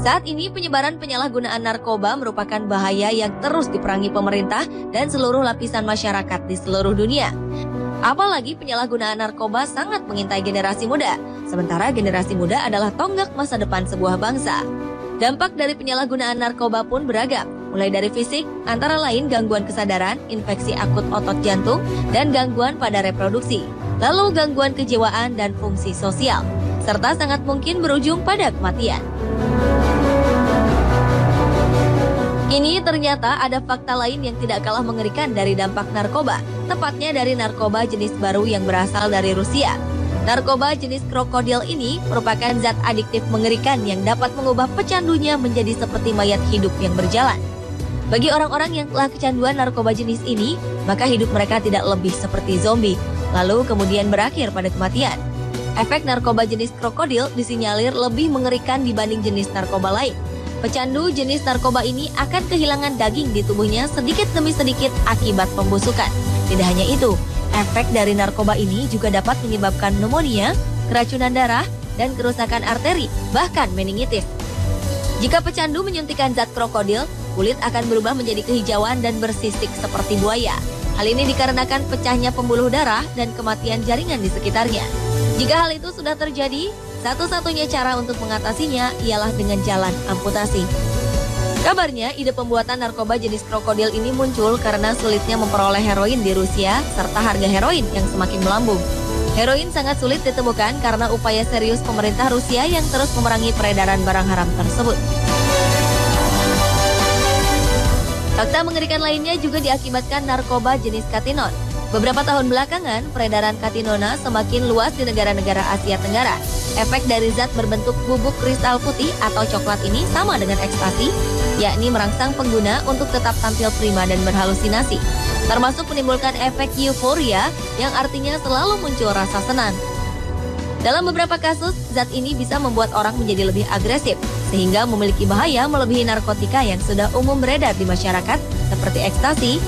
Saat ini penyebaran penyalahgunaan narkoba merupakan bahaya yang terus diperangi pemerintah dan seluruh lapisan masyarakat di seluruh dunia. Apalagi penyalahgunaan narkoba sangat mengintai generasi muda, sementara generasi muda adalah tonggak masa depan sebuah bangsa. Dampak dari penyalahgunaan narkoba pun beragam, mulai dari fisik, antara lain gangguan kesadaran, infeksi akut otot jantung, dan gangguan pada reproduksi, lalu gangguan kejiwaan dan fungsi sosial, serta sangat mungkin berujung pada kematian. Kini ternyata ada fakta lain yang tidak kalah mengerikan dari dampak narkoba, tepatnya dari narkoba jenis baru yang berasal dari Rusia. Narkoba jenis krokodil ini merupakan zat adiktif mengerikan yang dapat mengubah pecandunya menjadi seperti mayat hidup yang berjalan. Bagi orang-orang yang telah kecanduan narkoba jenis ini, maka hidup mereka tidak lebih seperti zombie, lalu kemudian berakhir pada kematian. Efek narkoba jenis krokodil disinyalir lebih mengerikan dibanding jenis narkoba lain. Pecandu jenis narkoba ini akan kehilangan daging di tubuhnya sedikit demi sedikit akibat pembusukan. Tidak hanya itu, efek dari narkoba ini juga dapat menyebabkan pneumonia, keracunan darah, dan kerusakan arteri, bahkan meningitis. Jika pecandu menyuntikkan zat krokodil, kulit akan berubah menjadi kehijauan dan bersisik seperti buaya. Hal ini dikarenakan pecahnya pembuluh darah dan kematian jaringan di sekitarnya. Jika hal itu sudah terjadi, satu-satunya cara untuk mengatasinya ialah dengan jalan amputasi. Kabarnya, ide pembuatan narkoba jenis krokodil ini muncul karena sulitnya memperoleh heroin di Rusia serta harga heroin yang semakin melambung. Heroin sangat sulit ditemukan karena upaya serius pemerintah Rusia yang terus memerangi peredaran barang haram tersebut. Fakta mengerikan lainnya juga diakibatkan narkoba jenis katinon. Beberapa tahun belakangan, peredaran katinona semakin luas di negara-negara Asia Tenggara. Efek dari zat berbentuk bubuk kristal putih atau coklat ini sama dengan ekstasi, yakni merangsang pengguna untuk tetap tampil prima dan berhalusinasi, termasuk menimbulkan efek euforia yang artinya selalu muncul rasa senang. Dalam beberapa kasus, zat ini bisa membuat orang menjadi lebih agresif, sehingga memiliki bahaya melebihi narkotika yang sudah umum beredar di masyarakat seperti ekstasi,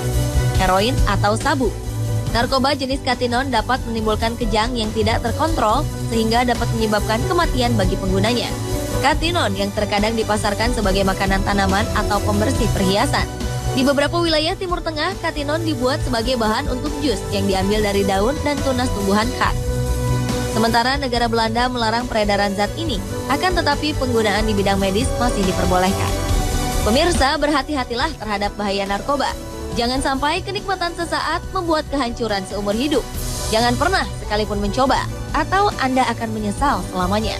heroin, atau sabu. Narkoba jenis katinon dapat menimbulkan kejang yang tidak terkontrol sehingga dapat menyebabkan kematian bagi penggunanya. Katinon yang terkadang dipasarkan sebagai makanan tanaman atau pembersih perhiasan. Di beberapa wilayah Timur Tengah, katinon dibuat sebagai bahan untuk jus yang diambil dari daun dan tunas tumbuhan khas. Sementara negara Belanda melarang peredaran zat ini, akan tetapi penggunaan di bidang medis masih diperbolehkan. Pemirsa, berhati-hatilah terhadap bahaya narkoba. Jangan sampai kenikmatan sesaat membuat kehancuran seumur hidup. Jangan pernah sekalipun mencoba, atau Anda akan menyesal selamanya.